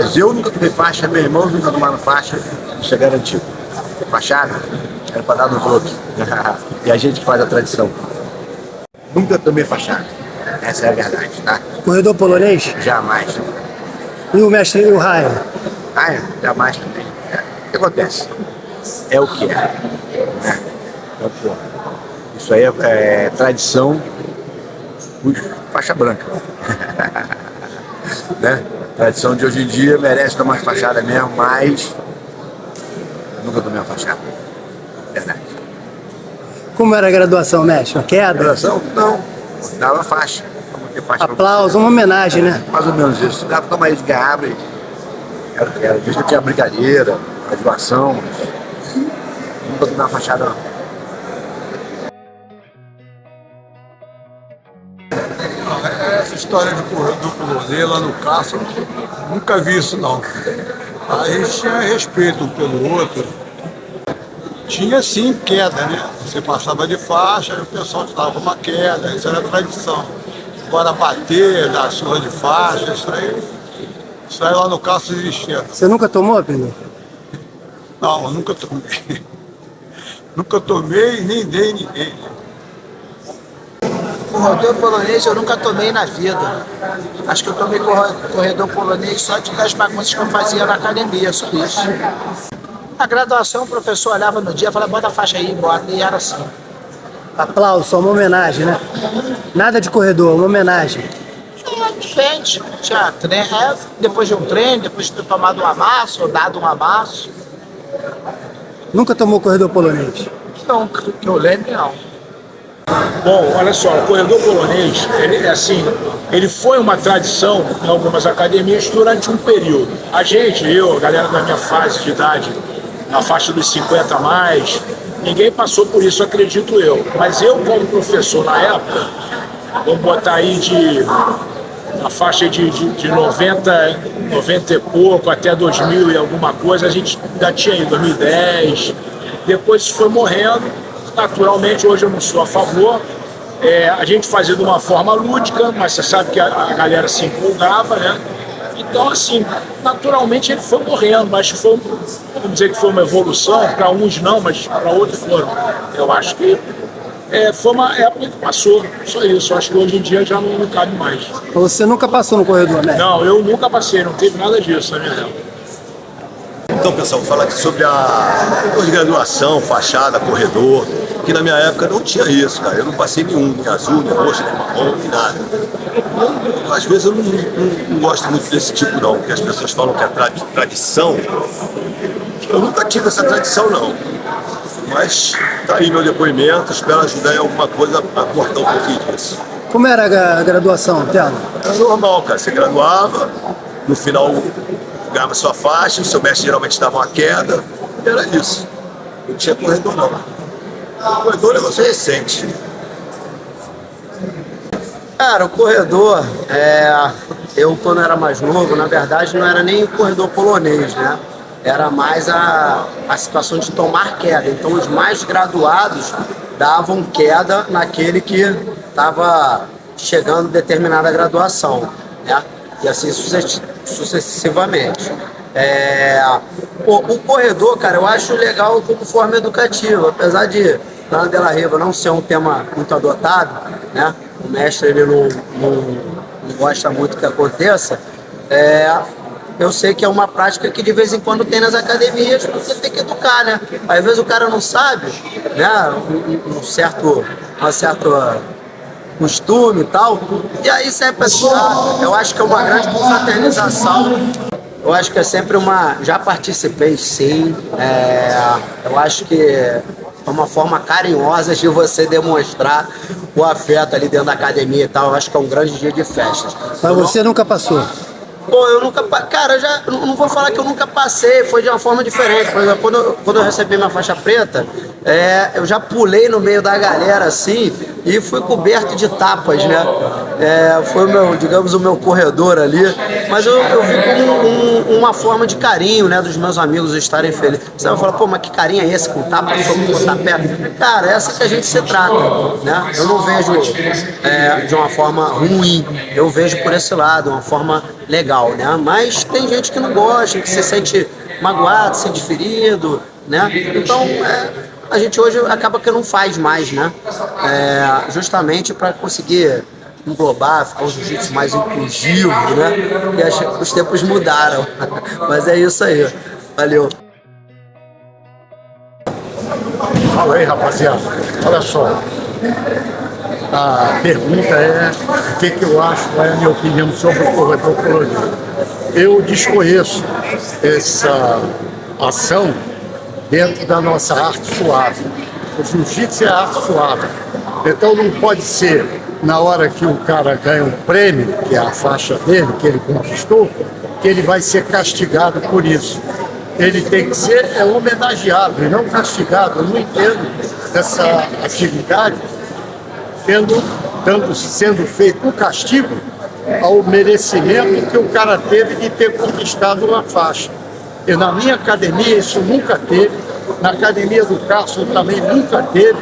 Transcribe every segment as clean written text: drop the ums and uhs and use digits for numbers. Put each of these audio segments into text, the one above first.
Mas eu nunca tomei faixa, meu irmão nunca tomaram faixa, isso é garantido. Fachada era pra dar nos outros. E a gente que faz a tradição. Nunca tomei fachada. Essa é a verdade, tá? Corredor polonês? Jamais. E o mestre e o Ryan? Jamais também. O que acontece? É o que é. Né? Então, porra, isso aí é tradição faixa branca. Né? Tradição de hoje em dia merece tomar fachada mesmo, mas nunca tomei uma fachada. Verdade. Como era a graduação, mestre? Uma queda? Graduação? Não. Dava faixa. Aplauso, uma homenagem, né? Mais ou menos isso. Dava tomar aí de garrafa. Era o que era. Visto que tinha brincadeira, graduação. Nunca tomei uma fachada, não. Essa história de corredor polonês lá no Castro, nunca vi isso não. A gente tinha respeito um pelo outro. Tinha sim queda, né? Você passava de faixa e o pessoal te dava uma queda, isso era tradição. Agora bater, dar surra de faixa, isso aí lá no Castro existia. Você nunca tomou, Pedro? Não, eu nunca tomei. Nunca tomei e nem dei ninguém. Corredor polonês eu nunca tomei na vida. Acho que eu tomei corredor polonês só das bagunças que eu fazia na academia, só isso. Na graduação o professor olhava no dia e falava, bota a faixa aí, bota, e era assim. Aplauso, só uma homenagem, né? Nada de corredor, uma homenagem. Depende. Tinha treino, depois de um treino, depois de ter tomado um amasso, ou dado um amasso. Nunca tomou corredor polonês? Não, que eu lembro não. Bom, olha só, o corredor polonês, ele foi uma tradição em algumas academias durante um período. A galera da minha fase de idade, na faixa dos 50 a mais, ninguém passou por isso, acredito eu. Mas eu, como professor na época, vamos botar aí na faixa de 90 e pouco até 2000 e alguma coisa, a gente ainda tinha aí 2010, depois isso foi morrendo. Naturalmente, hoje eu não sou a favor. A gente fazia de uma forma lúdica, mas você sabe que a galera se empolgava, né? Então, assim, naturalmente ele foi morrendo, mas vamos dizer que foi uma evolução, para uns não, mas para outros foram. Eu acho que foi uma época que passou, só isso. Eu acho que hoje em dia já não cabe mais. Você nunca passou no corredor, né? Não, eu nunca passei, não teve nada disso na minha época. Então, pessoal, vou falar aqui sobre a graduação, fachada, corredor, que na minha época não tinha isso, cara. Eu não passei nenhum, nem azul, nem roxo, nem marrom, nem nada. Às vezes eu não gosto muito desse tipo, não, porque as pessoas falam que é tradição. Eu nunca tive essa tradição, não. Mas tá aí meu depoimento, espero ajudar em alguma coisa a cortar um pouquinho disso. Como era a graduação, Telo? Era normal, cara. Você graduava, no final ganhava sua faixa, o seu mestre geralmente dava uma queda, e era isso. Não tinha corredor, não. Corredor é um negócio recente. Cara, o corredor, eu quando era mais novo, na verdade não era nem o corredor polonês, né? Era mais a situação de tomar queda. Então os mais graduados davam queda naquele que estava chegando a determinada graduação, né? E assim sucessivamente. O corredor, cara, eu acho legal como forma educativa, apesar de na De La Riva não ser um tema muito adotado, né? O mestre ele não gosta muito que aconteça. Eu sei que é uma prática que de vez em quando tem nas academias, porque tem que educar, né? Às vezes o cara não sabe, né? Um certo costume e tal, e aí serve para estudar. Eu acho que é uma grande confraternização. Eu acho que é sempre já participei, sim. Eu acho que é uma forma carinhosa de você demonstrar o afeto ali dentro da academia e tal. Eu acho que é um grande dia de festas. Mas você nunca passou? Pô, eu nunca... Cara, não vou falar que eu nunca passei, foi de uma forma diferente. Por exemplo, quando eu recebi minha faixa preta, eu já pulei no meio da galera assim e fui coberto de tapas, né? foi digamos, o meu corredor ali, mas eu vi como uma forma de carinho, né, dos meus amigos estarem felizes. Você vai falar, pô, mas que carinho é esse? Com tapa, soco, pontapé? Cara, essa que a gente se trata, né? Eu não vejo de uma forma ruim, eu vejo por esse lado, uma forma legal, né? Mas tem gente que não gosta, que se sente magoado, se sente ferido, né? Então, a gente hoje acaba que não faz mais, né? Justamente para conseguir englobar, ficar um jiu-jitsu mais inclusivo, né? Porque os tempos mudaram. Mas é isso aí. Valeu. Fala aí, rapaziada. Olha só. A pergunta é o que eu acho, qual é a minha opinião sobre o corredor colonial. Eu desconheço essa ação dentro da nossa arte suave. O jiu-jitsu é arte suave. Então não pode ser na hora que o cara ganha um prêmio, que é a faixa dele, que ele conquistou, que ele vai ser castigado por isso. Ele tem que ser homenageado e não castigado. Eu não entendo essa atividade sendo feito um castigo ao merecimento que o cara teve de ter conquistado uma faixa. E na minha academia isso nunca teve, na academia do Cássio também nunca teve.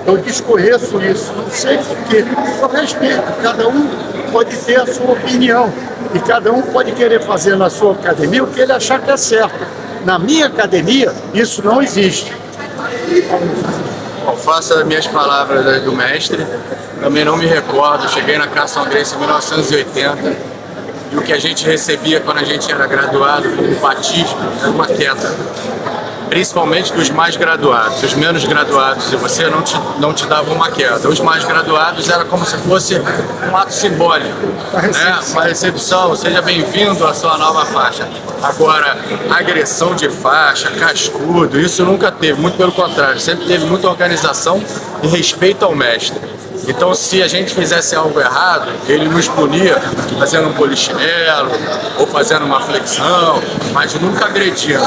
Eu desconheço isso, não sei porquê. Eu respeito, cada um pode ter a sua opinião e cada um pode querer fazer na sua academia o que ele achar que é certo. Na minha academia, isso não existe. Eu faço as minhas palavras do mestre, também não me recordo, cheguei na Carson Gracie em 1980 e o que a gente recebia quando a gente era graduado como batismo era uma queda. Principalmente dos mais graduados, os menos graduados, e você não te dava uma queda. Os mais graduados era como se fosse um ato simbólico, né? Uma recepção, seja bem-vindo à sua nova faixa. Agora, agressão de faixa, cascudo, isso nunca teve, muito pelo contrário, sempre teve muita organização e respeito ao mestre. Então, se a gente fizesse algo errado, ele nos punia fazendo um polichinelo ou fazendo uma flexão, mas nunca agredindo.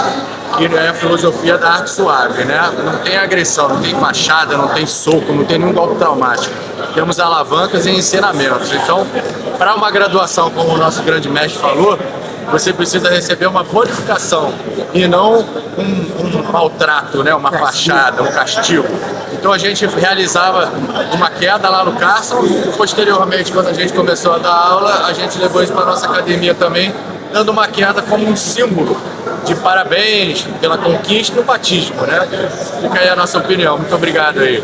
Que é a filosofia da arte suave, né? Não tem agressão, não tem fachada, não tem soco, não tem nenhum golpe traumático. Temos alavancas e ensinamentos. Então, para uma graduação, como o nosso grande mestre falou, você precisa receber uma bonificação e não um maltrato, né? Uma fachada, um castigo. Então a gente realizava uma queda lá no Carson e posteriormente, quando a gente começou a dar aula, a gente levou isso para a nossa academia também, dando uma queda como um símbolo de parabéns pela conquista e o batismo, né? Fica aí a nossa opinião. Muito obrigado aí.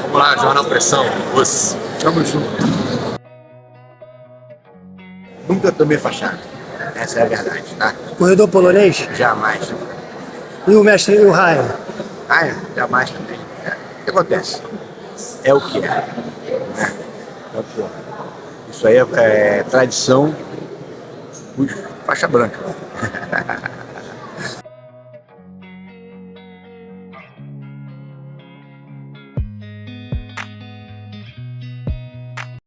Vamos lá, Jornal Pressão. Tamo junto. Nunca tomei fachada. Essa é a verdade, tá? Corredor polonês? Jamais. E o mestre e o Ryan? Jamais também. O que acontece? É o que é. Né? É o que é. Isso aí é tradição dos faixa branca.